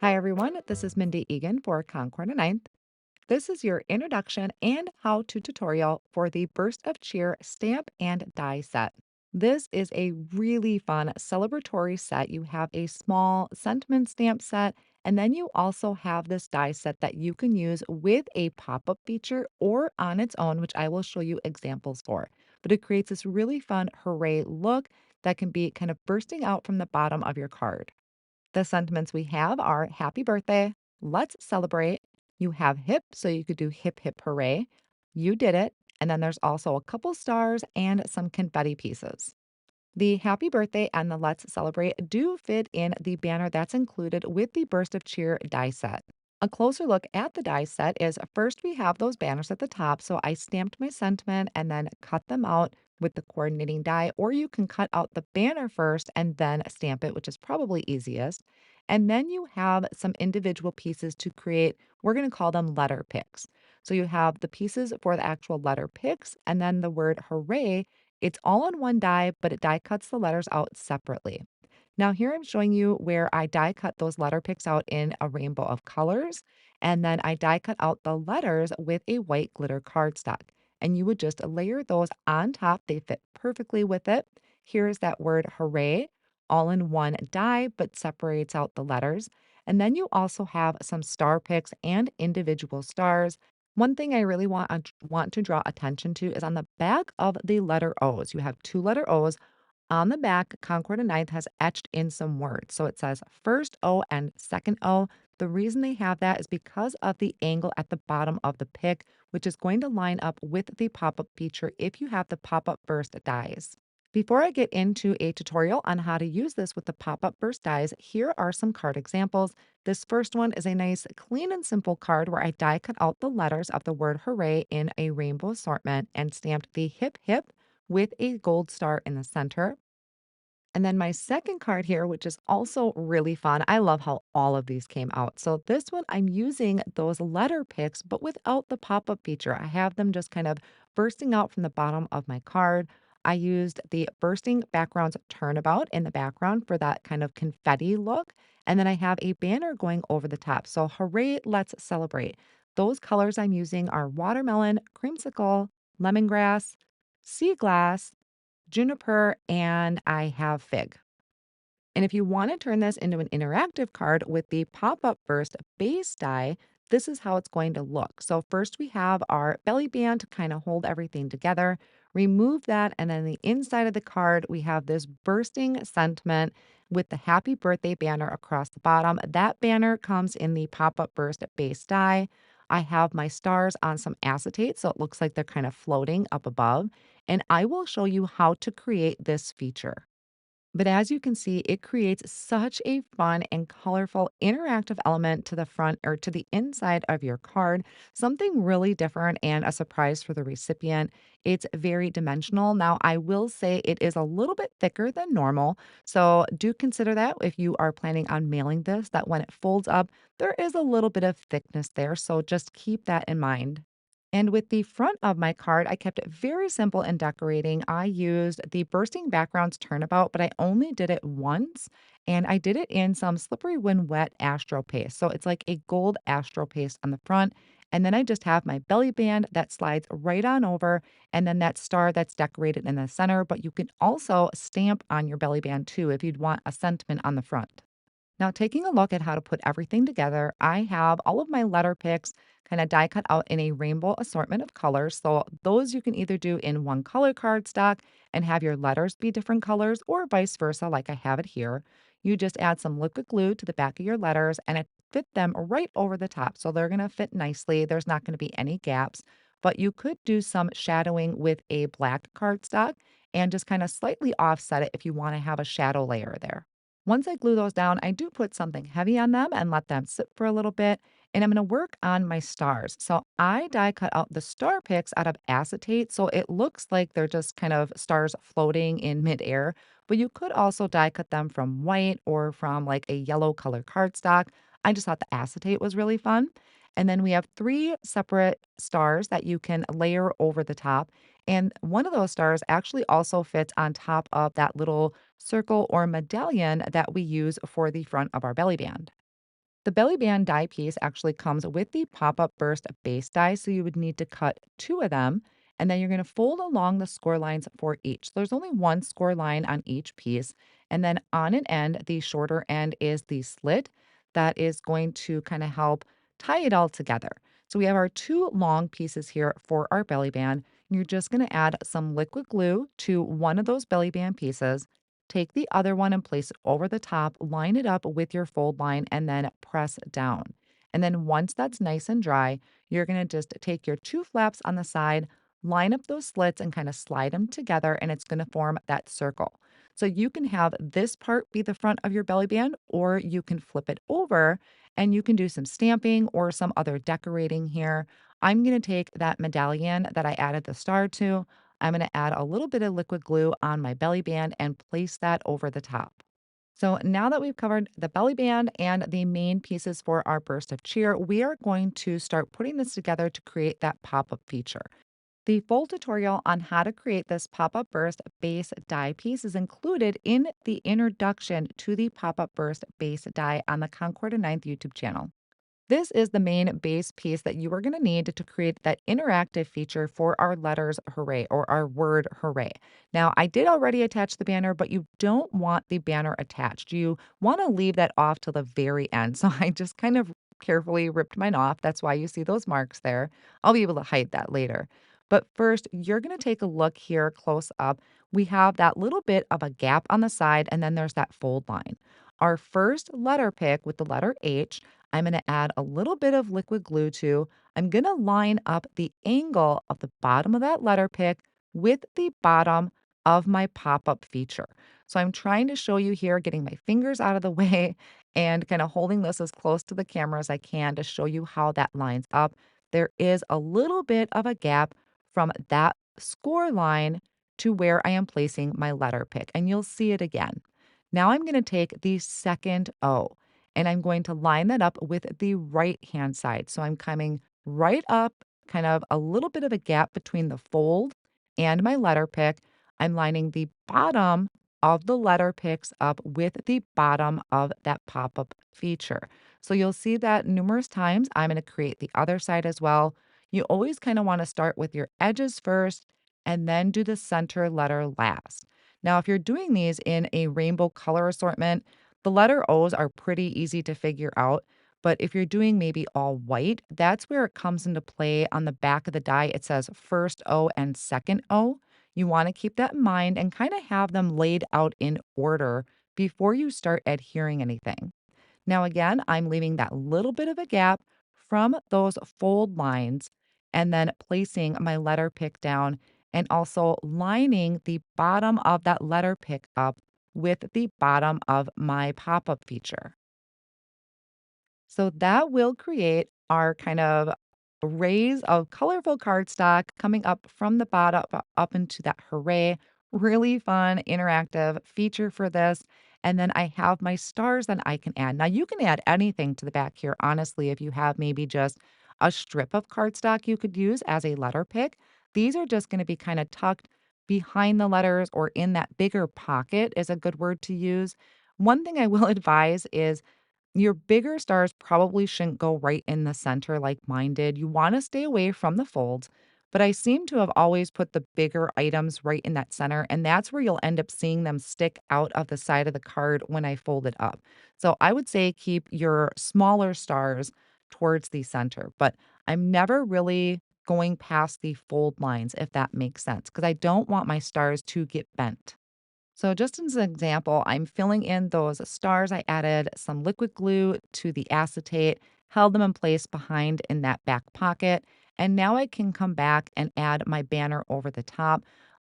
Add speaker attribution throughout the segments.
Speaker 1: Hi, everyone. This is Mindy Egan for Concord and Ninth. This is your introduction and how to tutorial for the Burst of Cheer stamp and die set. This is a really fun celebratory set. You have a small sentiment stamp set, and then you also have this die set that you can use with a pop up feature or on its own, which I will show you examples for. But it creates this really fun hooray look that can be kind of bursting out from the bottom of your card. The sentiments we have are happy birthday, let's celebrate. You have hip, so you could do hip, hip, hooray. You did it. And then there's also a couple stars and some confetti pieces. The happy birthday and the let's celebrate do fit in the banner that's included with the Burst of Cheer die set. A closer look at the die set is first we have those banners at the top. So I stamped my sentiment and then cut them out with the coordinating die, or you can cut out the banner first and then stamp it, which is probably easiest. And then you have some individual pieces to create, we're going to call them letter picks. So you have the pieces for the actual letter picks and then the word hooray. It's all on one die, but it die cuts the letters out separately. Now, here I'm showing you where I die cut those letter picks out in a rainbow of colors, and then I die cut out the letters with a white glitter cardstock. And you would just layer those on top. They fit perfectly with it. Here's that word hooray, all in one die, but separates out the letters. And then you also have some star picks and individual stars. One thing I really want to draw attention to is on the back of the letter O's. You have two letter O's on the back. Concord and Ninth has etched in some words. So it says first O and second O. The reason they have that is because of the angle at the bottom of the pick, which is going to line up with the pop up feature if you have the pop up burst dies. Before I get into a tutorial on how to use this with the pop up burst dies, here are some card examples. This first one is a nice, clean and simple card where I die cut out the letters of the word hooray in a rainbow assortment and stamped the hip hip with a gold star in the center. And then my second card here, which is also really fun. I love how all of these came out. So this one, I'm using those letter picks, but without the pop-up feature. I have them just kind of bursting out from the bottom of my card. I used the bursting backgrounds turnabout in the background for that kind of confetti look. And then I have a banner going over the top. So hooray, let's celebrate. Those colors I'm using are watermelon, creamsicle, lemongrass, sea glass, juniper, and I have fig. And if you want to turn this into an interactive card with the pop-up burst base die, this is how it's going to look. So first we have our belly band to kind of hold everything together. Remove that, and then the inside of the card, we have this bursting sentiment with the happy birthday banner across the bottom. That banner comes in the pop-up burst base die. I have my stars on some acetate, so it looks like they're kind of floating up above. And I will show you how to create this feature. But as you can see, it creates such a fun and colorful interactive element to the front or to the inside of your card, something really different and a surprise for the recipient. It's very dimensional. Now, I will say it is a little bit thicker than normal. So do consider that if you are planning on mailing this, that when it folds up, there is a little bit of thickness there. So just keep that in mind. And with the front of my card, I kept it very simple in decorating. I used the bursting backgrounds turnabout, but I only did it once. And I did it in some slippery when wet astro paste. So it's like a gold astro paste on the front. And then I just have my belly band that slides right on over. And then that star that's decorated in the center. But you can also stamp on your belly band too if you'd want a sentiment on the front. Now, taking a look at how to put everything together, I have all of my letter picks kind of die cut out in a rainbow assortment of colors. So, those you can either do in one color cardstock and have your letters be different colors, or vice versa, like I have it here. You just add some liquid glue to the back of your letters and it fit them right over the top. So, they're going to fit nicely. There's not going to be any gaps. But you could do some shadowing with a black cardstock and just kind of slightly offset it if you want to have a shadow layer there. Once I glue those down, I do put something heavy on them and let them sit for a little bit. And I'm going to work on my stars. So I die cut out the star picks out of acetate. So it looks like they're just kind of stars floating in midair. But you could also die cut them from white or from like a yellow color cardstock. I just thought the acetate was really fun. And then we have three separate stars that you can layer over the top. And one of those stars actually also fits on top of that little circle or medallion that we use for the front of our belly band. The belly band die piece actually comes with the pop-up burst base die, so you would need to cut two of them, and then you're going to fold along the score lines for each. So there's only one score line on each piece, and then on an end, the shorter end is the slit that is going to kind of help tie it all together. So we have our two long pieces here for our belly band. You're just going to add some liquid glue to one of those belly band pieces. Take the other one and place it over the top, line it up with your fold line, and then press down. And then once that's nice and dry, you're going to just take your two flaps on the side, line up those slits, and kind of slide them together, and it's going to form that circle. So you can have this part be the front of your belly band, or you can flip it over and you can do some stamping or some other decorating here. I'm going to take that medallion that I added the star to. I'm going to add a little bit of liquid glue on my belly band and place that over the top. So now that we've covered the belly band and the main pieces for our burst of cheer, we are going to start putting this together to create that pop-up feature. The full tutorial on how to create this pop-up burst base die piece is included in the introduction to the pop-up burst base die on the Concord and Ninth YouTube channel. This is the main base piece that you are going to need to create that interactive feature for our letters hooray or our word hooray. Now, I did already attach the banner, but you don't want the banner attached. You want to leave that off till the very end. So I just kind of carefully ripped mine off. That's why you see those marks there. I'll be able to hide that later. But first, you're going to take a look here close up. We have that little bit of a gap on the side, and then there's that fold line. Our first letter pick with the letter H, I'm going to add a little bit of liquid glue to. I'm going to line up the angle of the bottom of that letter pick with the bottom of my pop-up feature. So I'm trying to show you here, getting my fingers out of the way and kind of holding this as close to the camera as I can to show you how that lines up. There is a little bit of a gap from that score line to where I am placing my letter pick, and you'll see it again. Now I'm going to take the second O and I'm going to line that up with the right hand side. So I'm coming right up, kind of a little bit of a gap between the fold and my letter pick. I'm lining the bottom of the letter picks up with the bottom of that pop up feature. So you'll see that numerous times. I'm going to create the other side as well. You always kind of want to start with your edges first and then do the center letter last. Now, if you're doing these in a rainbow color assortment, the letter O's are pretty easy to figure out. But if you're doing maybe all white, that's where it comes into play. On the back of the die, it says first O and second O. You want to keep that in mind and kind of have them laid out in order before you start adhering anything. Now, again, I'm leaving that little bit of a gap from those fold lines and then placing my letter pick down and also lining the bottom of that letter pick up with the bottom of my pop up feature. So that will create our kind of rays of colorful cardstock coming up from the bottom up into that hooray. Really fun, interactive feature for this. And then I have my stars that I can add. Now, you can add anything to the back here, honestly, if you have maybe just a strip of cardstock you could use as a letter pick. These are just going to be kind of tucked behind the letters or in that bigger pocket, is a good word to use. One thing I will advise is your bigger stars probably shouldn't go right in the center like mine did. You want to stay away from the folds, but I seem to have always put the bigger items right in that center, and that's where you'll end up seeing them stick out of the side of the card when I fold it up. So I would say keep your smaller stars towards the center, but I'm never really going past the fold lines, if that makes sense, because I don't want my stars to get bent. So just as an example, I'm filling in those stars. I added some liquid glue to the acetate, held them in place behind in that back pocket. And now I can come back and add my banner over the top.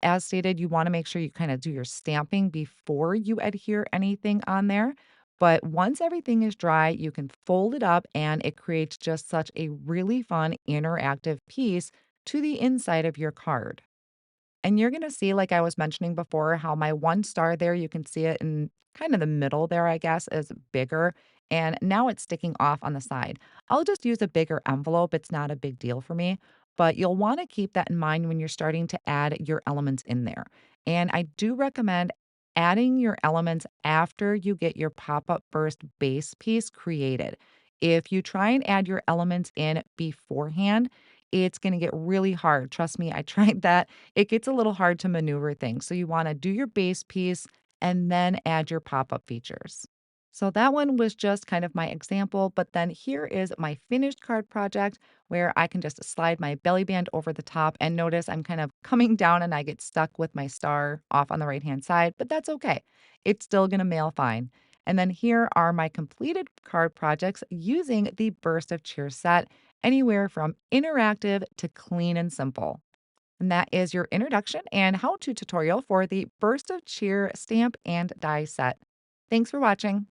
Speaker 1: As stated, you want to make sure you kind of do your stamping before you adhere anything on there. But once everything is dry, you can fold it up and it creates just such a really fun interactive piece to the inside of your card. And you're gonna see, like I was mentioning before, how my 1 star there, you can see it in kind of the middle there, I guess, is bigger, and now it's sticking off on the side. I'll just use a bigger envelope, it's not a big deal for me, but you'll wanna keep that in mind when you're starting to add your elements in there. And I do recommend adding your elements after you get your pop-up burst base piece created. If you try and add your elements in beforehand, it's going to get really hard. Trust me, I tried that. It gets a little hard to maneuver things. So you want to do your base piece and then add your pop up features. So that one was just kind of my example. But then here is my finished card project where I can just slide my belly band over the top and notice I'm kind of coming down and I get stuck with my star off on the right hand side, but that's okay. It's still going to mail fine. And then here are my completed card projects using the Burst of Cheer set, anywhere from interactive to clean and simple. And that is your introduction and how to tutorial for the Burst of Cheer stamp and die set. Thanks for watching.